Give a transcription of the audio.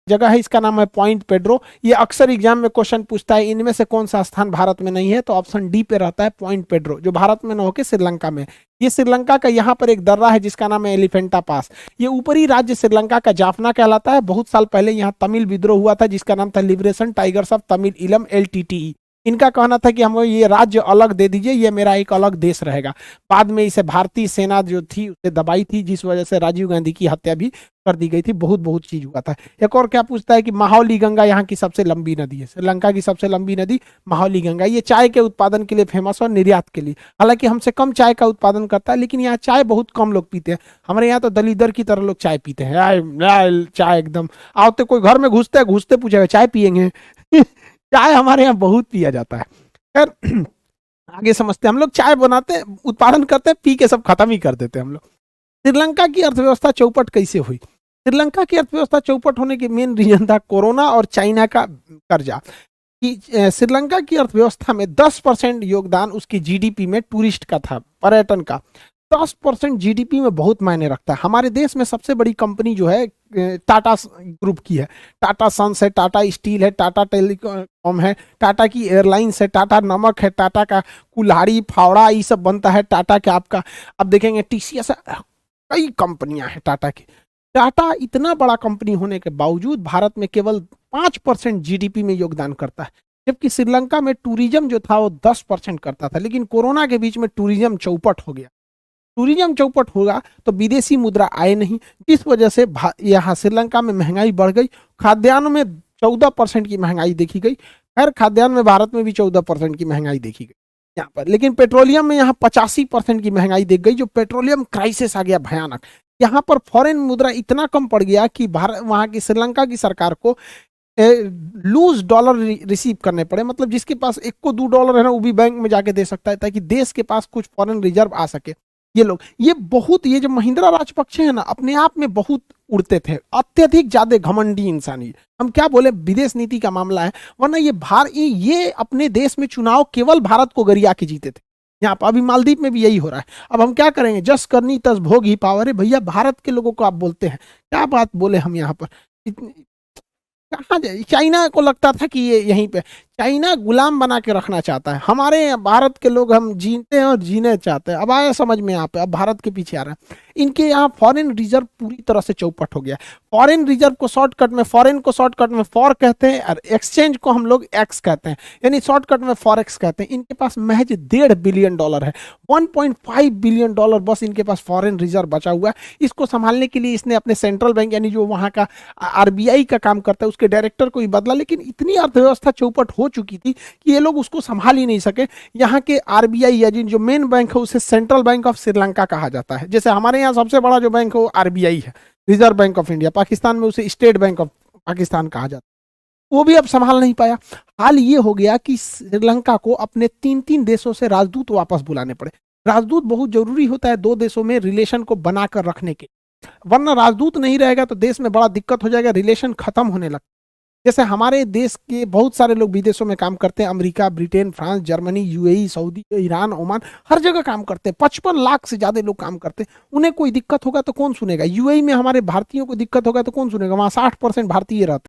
जगह है, इसका नाम है पॉइंट पेड्रो। ये अक्सर एग्जाम में क्वेश्चन पूछता है इनमें से कौन सा स्थान भारत में नहीं है, तो ऑप्शन डी पे रहता है पॉइंट पेड्रो, जो भारत में न होकर श्रीलंका में। ये श्रीलंका का यहाँ पर एक दर्रा है जिसका नाम है एलिफेंटा पास। ये ऊपरी राज्य श्रीलंका का जाफना कहलाता है। बहुत साल पहले यहाँ तमिल विद्रोह हुआ था जिसका नाम था लिबरेशन टाइगर्स ऑफ तमिल इलम LTTE। इनका कहना था कि हम ये राज्य अलग दे दीजिए, ये मेरा एक अलग देश रहेगा। बाद में इसे भारतीय सेना जो थी उसे दबाई थी, जिस वजह से राजीव गांधी की हत्या भी कर दी गई थी। बहुत बहुत चीज हुआ था। एक और क्या पूछता है कि माहौली गंगा यहाँ की सबसे लंबी नदी है। श्रीलंका की सबसे लंबी नदी माहौली गंगा। ये चाय के उत्पादन के लिए फेमस और निर्यात के लिए। हालांकि हमसे कम चाय का उत्पादन करता है, लेकिन यहाँ चाय बहुत कम लोग पीते हैं। हमारे यहाँ तो दलीदर की तरह लोग चाय पीते हैं। चाय एकदम आओते कोई घर में घुसते पूछेगा चाय पियेंगे। चाय हमारे यहाँ बहुत पिया जाता है। खैर आगे समझते हैं। हम लोग चाय बनाते उत्पादन करते हैं, पी के सब खत्म ही कर देते हैं हम लोग। श्रीलंका की अर्थव्यवस्था चौपट कैसे हुई? श्रीलंका की अर्थव्यवस्था चौपट होने के मेन रीजन था कोरोना और चाइना का कर्जा। कि श्रीलंका की अर्थव्यवस्था में 10% योगदान उसकी जीडीपी में टूरिस्ट का था, पर्यटन का। 10% जीडीपी में बहुत मायने रखता है। हमारे देश में सबसे बड़ी कंपनी जो है टाटा ग्रुप की है। टाटा सन्स है, टाटा स्टील है, टाटा टेलीकॉम है, टाटा की एयरलाइंस है, टाटा नमक है, टाटा का कुल्हाड़ी फावड़ा ये सब बनता है, टाटा के आपका अब देखेंगे TCS है, कई कंपनियां हैं टाटा की। टाटा इतना बड़ा कंपनी होने के बावजूद भारत में केवल 5% जीडीपी में योगदान करता है, जबकि श्रीलंका में टूरिज्म जो था वो 10% करता था। लेकिन कोरोना के बीच में टूरिज्म चौपट हो गया। टूरिज्म चौपट होगा तो विदेशी मुद्रा आए नहीं, जिस वजह से यहाँ श्रीलंका में महंगाई बढ़ गई। खाद्यान्न में 14% की महंगाई देखी गई। खैर खाद्यान्न में भारत में भी 14% की महंगाई देखी गई यहाँ पर। लेकिन पेट्रोलियम में यहाँ 85% की महंगाई देख गई, जो पेट्रोलियम क्राइसिस आ गया भयानक। यहाँ पर फॉरेन मुद्रा इतना कम पड़ गया कि भारत वहाँ की श्रीलंका की सरकार को लूज डॉलर रिसीव करने पड़े। मतलब जिसके पास $1 को $2 है ना, वो भी बैंक में जाके दे सकता है ताकि देश के पास कुछ फॉरेन रिजर्व आ सके। ये लोग ये जो महिंद्रा राजपक्षे है ना, अपने आप में बहुत उड़ते थे, अत्यधिक ज्यादा घमंडी इंसान। हम क्या बोले, विदेश नीति का मामला है, वरना ये अपने देश में चुनाव केवल भारत को गरिया के जीते थे। यहाँ पर अभी मालदीव में भी यही हो रहा है। अब हम क्या करेंगे, जस करनी तस भोगी पावर है भैया। भारत के लोगों को आप बोलते हैं, क्या बात बोले हम यहाँ पर। कहाँ जाए, चाइना को लगता था कि ये यहीं पे, चाइना गुलाम बना के रखना चाहता है। हमारे भारत के लोग हम जीते हैं और जीने चाहते हैं। अब आया समझ में यहाँ पे, अब भारत के पीछे आ रहा है। इनके यहाँ फॉरेन रिजर्व पूरी तरह से चौपट हो गया। फॉरेन रिजर्व को शॉर्टकट में, फॉरेन को शॉर्टकट में फॉर कहते हैं और एक्सचेंज को हम लोग एक्स कहते हैं, यानी शॉर्टकट में फॉरेक्स कहते हैं। इनके पास महज $1.5 बिलियन है, $1.5 बिलियन बस इनके पास फॉरेन रिजर्व बचा हुआ है। इसको संभालने के लिए इसने अपने सेंट्रल बैंक यानी जो वहाँ का RBI का काम करता है उसके डायरेक्टर को ही बदला। लेकिन इतनी अर्थव्यवस्था चौपट हो चुकी थी कि ये लोग उसको संभाल ही नहीं सके। यहाँ के RBI या जो मेन बैंक है उसे सेंट्रल बैंक ऑफ श्रीलंका कहा जाता है। जैसे हमारे यहाँ सबसे बड़ा जो बैंक है वो RBI है, reserve bank of India. Pakistan में उसे स्टेट बैंक ऑफ पाकिस्तान कहा जाता है। वो भी अब संभाल नहीं पाया। हाल ये हो गया कि श्रीलंका को अपने 3 देशों से राजदूत वापस बुलाने पड़े। राजदूत बहुत जरूरी होता है 2 देशों में रिलेशन को बनाकर रखने के, वरना राजदूत नहीं रहेगा तो देश में बड़ा दिक्कत हो जाएगा, रिलेशन खत्म होने लगता है। जैसे हमारे देश के बहुत सारे लोग विदेशों में काम करते हैं, America, Britain, France, Germany, UAE, Saudi, Iran, Oman, हर जगह काम करते हैं। 55 लाख से ज्यादा लोग काम करते हैं। उन्हें कोई दिक्कत होगा तो कौन सुनेगा? UAE में हमारे भारतीयों को दिक्कत होगा तो कौन सुनेगा? वहां 60% भारतीय रहते हैं।